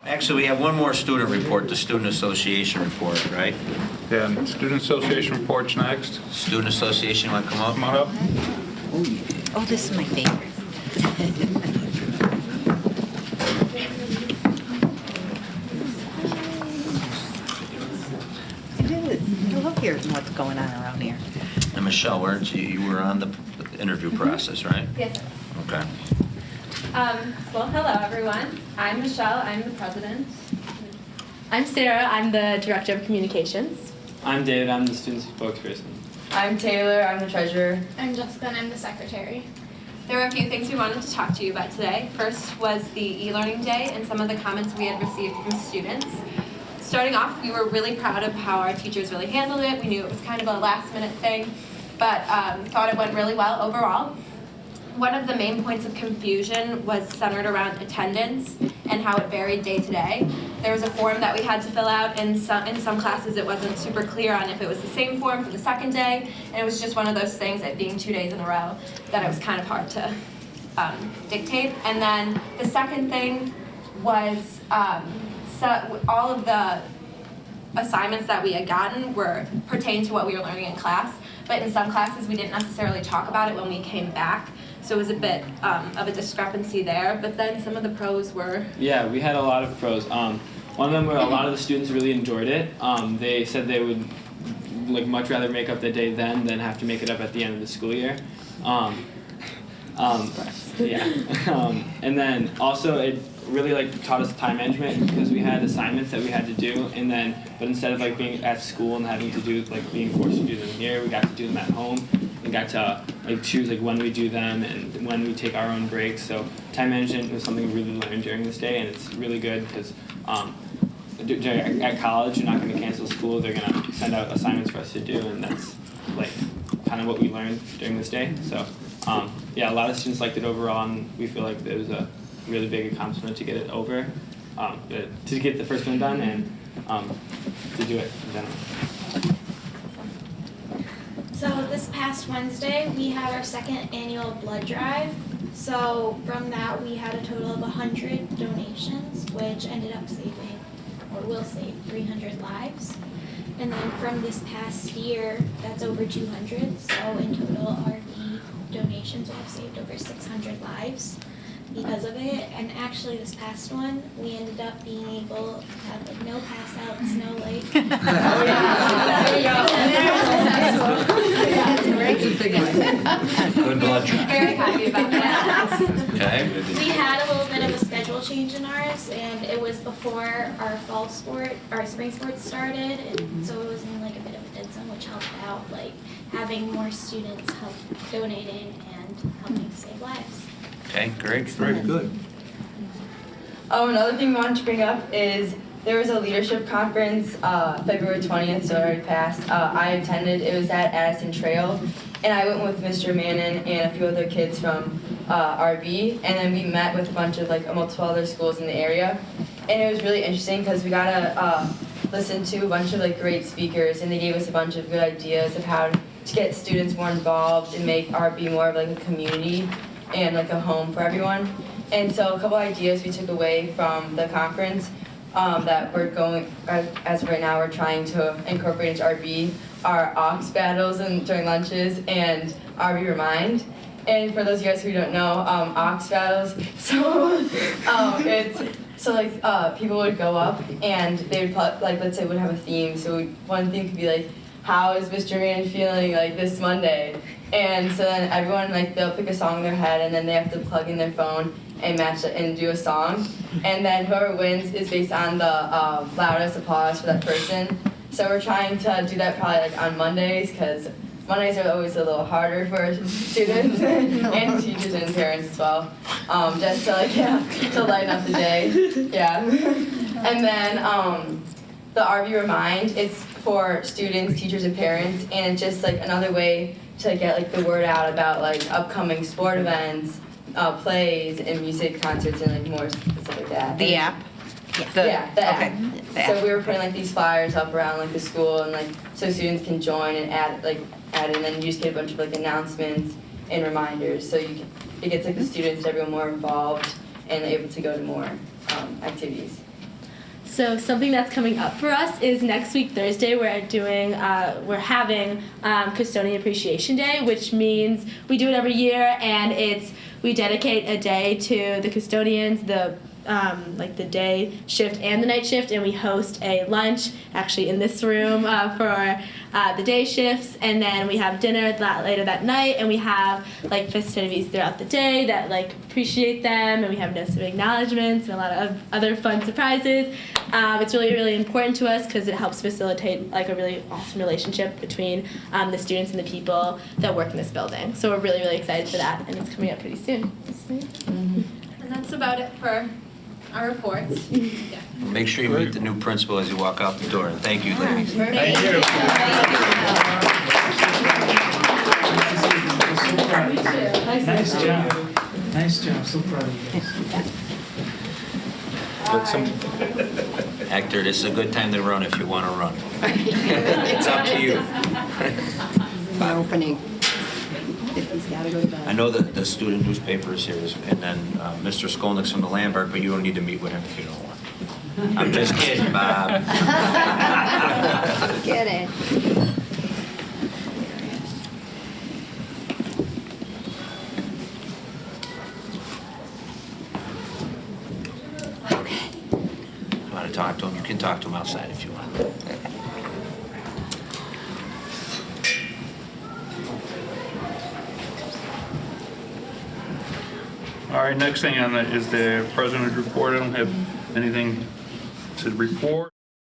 Actually, we have one more student report, the Student Association report, right? Yeah, and Student Association report's next. Student Association, want to come up? Come on up. Oh, this is my favorite. I love hearing what's going on around here. And Michelle, weren't you, you were on the interview process, right? Yes. Okay. Well, hello everyone. I'm Michelle. I'm the president. I'm Sarah. I'm the Director of Communications. I'm David. I'm the student spokesperson. I'm Taylor. I'm the treasurer. I'm Jessica, and I'm the secretary. There were a few things we wanted to talk to you about today. First was the e-learning day and some of the comments we had received from students. Starting off, we were really proud of how our teachers really handled it. We knew it was kind of a last-minute thing, but thought it went really well overall. One of the main points of confusion was centered around attendance and how it varied day to day. There was a form that we had to fill out. In some classes it wasn't super clear on if it was the same form for the second day, and it was just one of those things, it being 2 days in a row, that it was kind of hard to dictate. And then the second thing was so all of the assignments that we had gotten were pertained to what we were learning in class, but in some classes we didn't necessarily talk about it when we came back. So it was a bit of a discrepancy there, but then some of the pros were... Yeah, we had a lot of pros. One of them were a lot of the students really enjoyed it. They said they would much rather make up the day then than have to make it up at the end of the school year. And then also it really taught us time management because we had assignments that we had to do, but instead of being at school and having to do being forced to do them here, we got to do them at home and got to choose when we do them and when we take our own breaks. So time management was something we really learned during this day, and it's really good because at college you're not going to cancel school. They're going to send out assignments for us to do, and that's kind of what we learned during this day. So yeah, a lot of students liked it overall, and we feel like it was a really big accomplishment to get it over, to get the first one done, and to do it in general. So this past Wednesday, we had our second annual blood drive. So from that, we had a total of 100 donations, which ended up saving, or will save, 300 lives. And then from this past year, that's over 200. So in total, RV donations will have saved over 600 lives because of it. And actually this past one, we ended up being able to have no pass outs, no Good blood drive. Very happy about that. Okay. We had a little bit of a schedule change in ours, and it was before our spring sports started, and so it was in a bit of a dead zone, which helped out, having more students help donating and helping save lives. Okay, great. Very good. Another thing we wanted to bring up is there was a leadership conference February 20th, so it already passed. I attended. It was at Addison Trail, and I went with Mr. Mannon and a few other kids from RB, and then we met with a bunch of multiple other schools in the area, and it was really interesting because we got to listen to a bunch of great speakers, and they gave us a bunch of good ideas of how to get students more involved and make RB more of a community and a home for everyone. And so a couple ideas we took away from the conference that we're going, as of right now, we're trying to incorporate into RB are aux battles during lunches and RB Remind. And for those of you guys who don't know, aux battles, people would go up and they would let's say would have a theme. So one theme could be how is Mr. Mann feeling this Monday? And so then everyone they'll pick a song in their head, and then they have to plug in their phone and match it and do a song. And then whoever wins is based on the loudest applause for that person. So we're trying to do that probably on Mondays, because Mondays are always a little harder for students and teachers and parents as well. Just to lighten up the day. Yeah. And then the RV Remind, it's for students, teachers, and parents, and it's just another way to get the word out about upcoming sport events, plays, and music concerts, and more stuff like that. The app? Yeah, the app. Okay. The So app. we were putting these flyers up around the school, and so students can join and add and then you just get a bunch of announcements and reminders. So it gets the students, everyone more involved and able to go to more activities. So something that's coming up for us is next week Thursday we're having Custodian Appreciation Day, which means we do it every year, and we dedicate a day to the custodians, the day shift and the night shift, and we host a lunch actually in this room for the day shifts, and then we have dinner later that night, and we have festivities throughout the day that appreciate them, and we have notes of acknowledgments and a lot of other fun surprises. It's really, really important to us because it helps facilitate a really awesome relationship between the students and the people that work in this building. So we're really, really excited for that, and it's coming up pretty soon. And that's about it for our reports. Yeah. Make sure you meet the new principal as you walk out the door, and thank you, ladies. Thank you. Nice job. Nice job. So proud of you guys. Hector, this is a good time to run if you want to run. It's up to you. An opening. He's got to go to bed. I know that the student newspaper is here, and then Mr. Skolnick's from the Landmark, but you don't need to meet with him if you don't want. I'm just kidding, Bob. Get it. You want to talk to him? You can talk to him outside if you want. All right, next thing on is the president's report. I don't have anything to report.